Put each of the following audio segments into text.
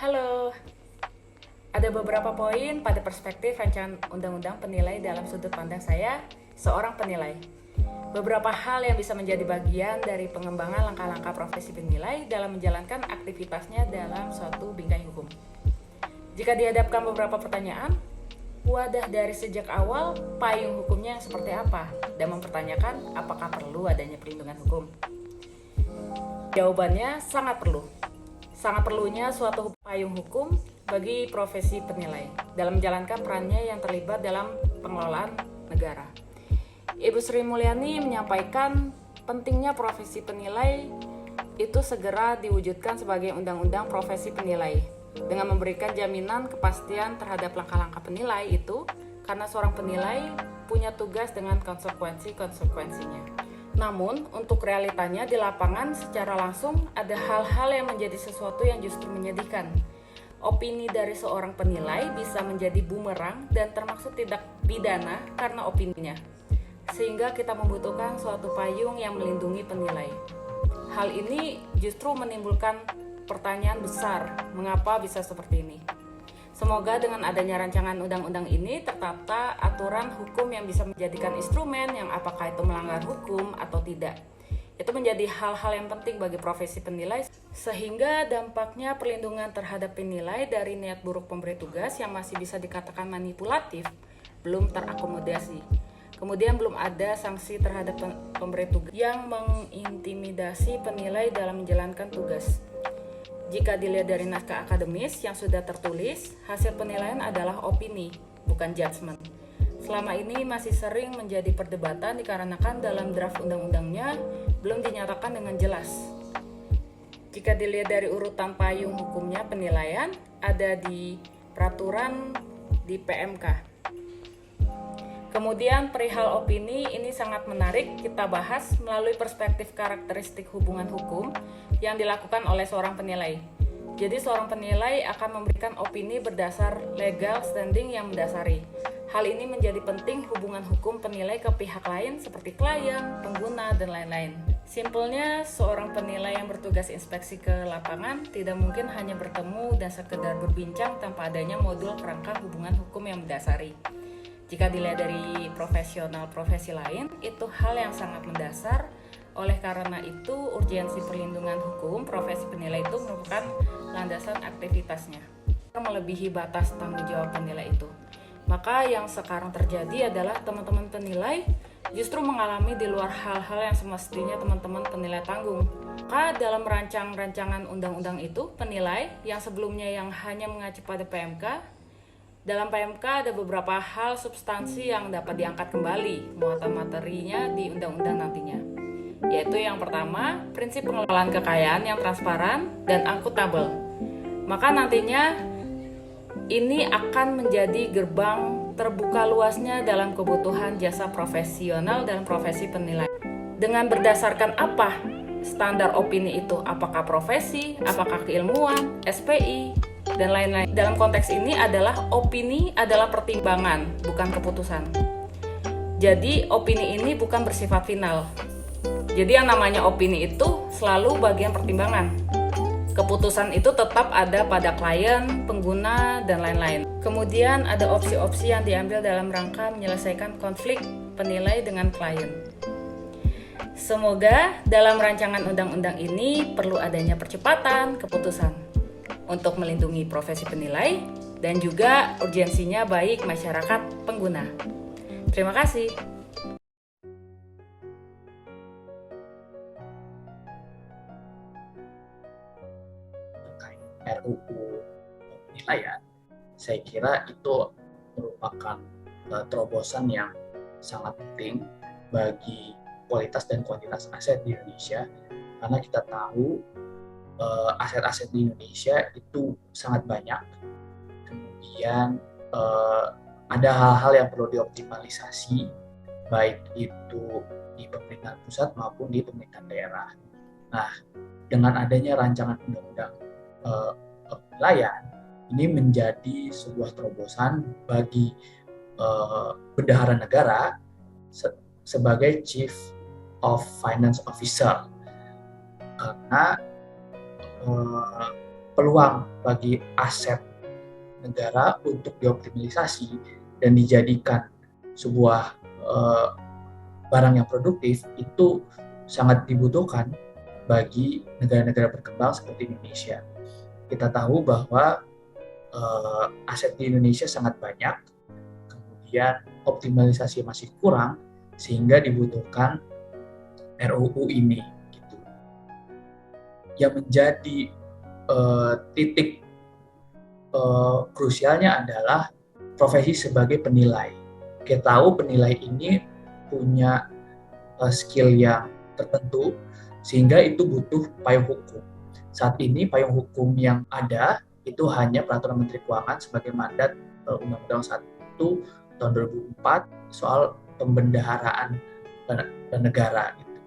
Halo, ada beberapa poin pada perspektif rancangan undang-undang penilai dalam sudut pandang saya, seorang penilai. Beberapa hal yang bisa menjadi bagian dari pengembangan langkah-langkah profesi penilai dalam menjalankan aktivitasnya dalam suatu bingkai hukum. Jika dihadapkan beberapa pertanyaan, wadah dari sejak awal payung hukumnya yang seperti apa, dan mempertanyakan apakah perlu adanya perlindungan hukum. Jawabannya sangat perlu. Sangat perlunya suatu payung hukum bagi profesi penilai dalam menjalankan perannya yang terlibat dalam pengelolaan negara. Ibu Sri Mulyani menyampaikan pentingnya profesi penilai itu segera diwujudkan sebagai undang-undang profesi penilai dengan memberikan jaminan kepastian terhadap langkah-langkah penilai itu karena seorang penilai punya tugas dengan konsekuensi-konsekuensinya. Namun, untuk realitanya di lapangan secara langsung ada hal-hal yang menjadi sesuatu yang justru menyedihkan. Opini dari seorang penilai bisa menjadi bumerang dan termasuk tindak pidana karena opininya. Sehingga kita membutuhkan suatu payung yang melindungi penilai. Hal ini justru menimbulkan pertanyaan besar, mengapa bisa seperti ini? Semoga dengan adanya rancangan undang-undang ini tertata aturan hukum yang bisa menjadikan instrumen yang apakah itu melanggar hukum atau tidak. Itu menjadi hal-hal yang penting bagi profesi penilai sehingga dampaknya perlindungan terhadap penilai dari niat buruk pemberi tugas yang masih bisa dikatakan manipulatif belum terakomodasi. Kemudian belum ada sanksi terhadap pemberi tugas yang mengintimidasi penilai dalam menjalankan tugas. Jika dilihat dari naskah akademis yang sudah tertulis, hasil penilaian adalah opini, bukan judgement. Selama ini masih sering menjadi perdebatan dikarenakan dalam draft undang-undangnya belum dinyatakan dengan jelas. Jika dilihat dari urutan payung hukumnya penilaian, ada di peraturan di PMK. Kemudian perihal opini ini sangat menarik kita bahas melalui perspektif karakteristik hubungan hukum yang dilakukan oleh seorang penilai. Jadi seorang penilai akan memberikan opini berdasar legal standing yang mendasari. Hal ini menjadi penting hubungan hukum penilai ke pihak lain seperti klien, pengguna, dan lain-lain. Simpelnya, seorang penilai yang bertugas inspeksi ke lapangan tidak mungkin hanya bertemu dan sekedar berbincang tanpa adanya modul kerangka hubungan hukum yang mendasari. Jika dilihat dari profesional profesi lain, itu hal yang sangat mendasar. Oleh karena itu, urgensi perlindungan hukum profesi penilai itu merupakan landasan aktivitasnya, melebihi batas tanggung jawab penilai itu. Maka yang sekarang terjadi adalah teman-teman penilai justru mengalami di luar hal-hal yang semestinya teman-teman penilai tanggung. Maka dalam rancangan undang-undang itu, penilai yang sebelumnya yang hanya mengacu pada PMK, dalam PMK ada beberapa hal substansi yang dapat diangkat kembali muatan materinya di undang-undang nantinya. Yaitu yang pertama, prinsip pengelolaan kekayaan yang transparan dan akuntabel. Maka nantinya ini akan menjadi gerbang terbuka luasnya dalam kebutuhan jasa profesional dan profesi penilai. Dengan berdasarkan apa standar opini itu? Apakah profesi, apakah keilmuan, SPI, dan lain-lain. Dalam konteks ini adalah opini adalah pertimbangan, bukan keputusan. Jadi opini ini bukan bersifat final. Jadi yang namanya opini itu selalu bagian pertimbangan. Keputusan itu tetap ada pada klien, pengguna, dan lain-lain. Kemudian ada opsi-opsi yang diambil dalam rangka menyelesaikan konflik penilai dengan klien. Semoga dalam rancangan undang-undang ini perlu adanya percepatan keputusan untuk melindungi profesi penilai dan juga urgensinya baik masyarakat pengguna. Terima kasih. Terkait RUU penilaian, saya kira itu merupakan terobosan yang sangat penting bagi kualitas dan kuantitas aset di Indonesia, karena kita tahu aset-aset di Indonesia itu sangat banyak. Kemudian ada hal-hal yang perlu dioptimalisasi, baik itu di pemerintahan pusat maupun di pemerintahan daerah. Nah, dengan adanya rancangan undang-undang penilaian, ini menjadi sebuah terobosan bagi bendahara negara sebagai Chief of Finance Officer, karena peluang bagi aset negara untuk dioptimalisasi dan dijadikan sebuah barang yang produktif itu sangat dibutuhkan bagi negara-negara berkembang seperti Indonesia. Kita tahu bahwa aset di Indonesia sangat banyak, kemudian optimalisasi masih kurang, sehingga dibutuhkan RUU ini. Gitu. Yang menjadi titik krusialnya adalah profesi sebagai penilai. Kita tahu penilai ini punya skill yang tertentu, sehingga itu butuh payung hukum. Saat ini payung hukum yang ada itu hanya Peraturan Menteri Keuangan sebagai mandat Undang-Undang 1 tahun 2004 soal pembendaharaan negara. Gitu.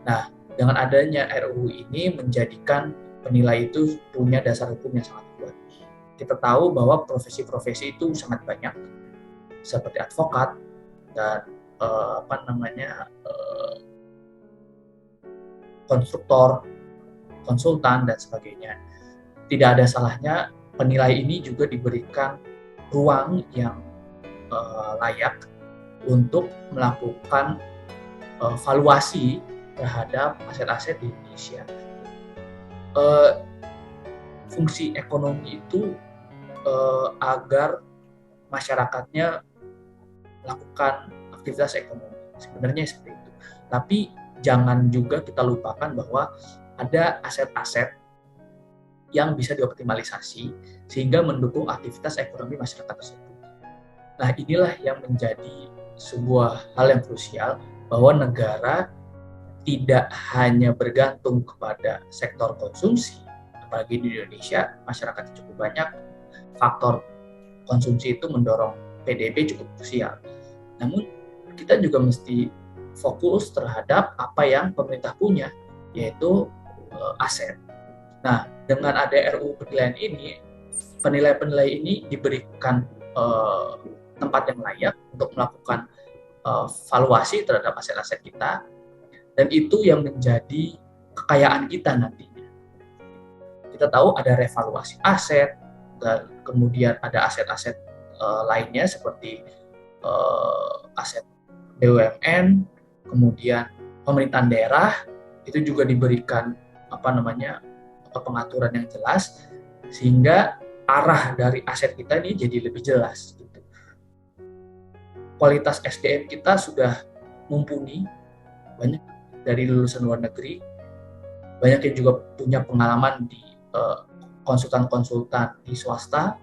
Nah, dengan adanya RUU ini menjadikan penilai itu punya dasar hukum yang sangat kuat. Kita tahu bahwa profesi-profesi itu sangat banyak, seperti advokat dan konstruktor, konsultan dan sebagainya. Tidak ada salahnya penilai ini juga diberikan ruang yang layak untuk melakukan valuasi terhadap aset-aset di Indonesia. Fungsi ekonomi itu agar masyarakatnya melakukan aktivitas ekonomi. Sebenarnya seperti itu. Tapi jangan juga kita lupakan bahwa ada aset-aset yang bisa dioptimalisasi sehingga mendukung aktivitas ekonomi masyarakat tersebut. Nah, inilah yang menjadi sebuah hal yang krusial bahwa negara tidak hanya bergantung kepada sektor konsumsi, apalagi di Indonesia masyarakatnya cukup banyak, faktor konsumsi itu mendorong PDB cukup krusial. Namun kita juga mesti fokus terhadap apa yang pemerintah punya, yaitu aset. Nah, dengan ada RUU penilaian ini, penilai-penilai ini diberikan tempat yang layak untuk melakukan valuasi terhadap aset-aset kita, dan itu yang menjadi kekayaan kita nantinya. Kita tahu ada revaluasi aset, dan kemudian ada aset-aset lainnya seperti aset BUMN, kemudian pemerintahan daerah itu juga diberikan pengaturan yang jelas sehingga arah dari aset kita ini jadi lebih jelas. Gitu. Kualitas SDM kita sudah mumpuni, banyak dari lulusan luar negeri, banyak yang juga punya pengalaman di konsultan-konsultan di swasta.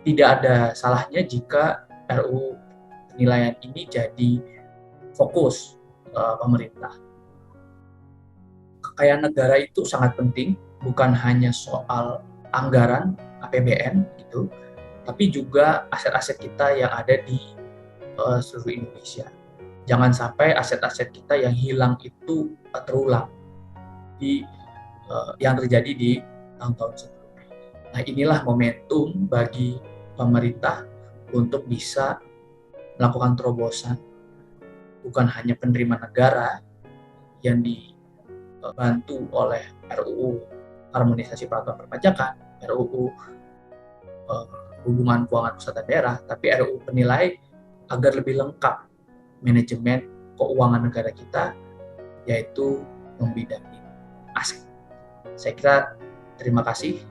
Tidak ada salahnya jika RUU penilaian ini jadi fokus pemerintah. Kekayaan negara itu sangat penting, bukan hanya soal anggaran APBN gitu, tapi juga aset-aset kita yang ada di seluruh Indonesia. Jangan sampai aset-aset kita yang hilang itu terulang yang terjadi di tahun-tahun sebelumnya. Nah, inilah momentum bagi pemerintah untuk bisa melakukan terobosan, bukan hanya penerima negara yang dibantu oleh RUU harmonisasi peraturan perpajakan, RUU hubungan keuangan pusat dan daerah, tapi RUU penilai agar lebih lengkap manajemen keuangan negara kita, yaitu membidangi aset. Saya kira terima kasih.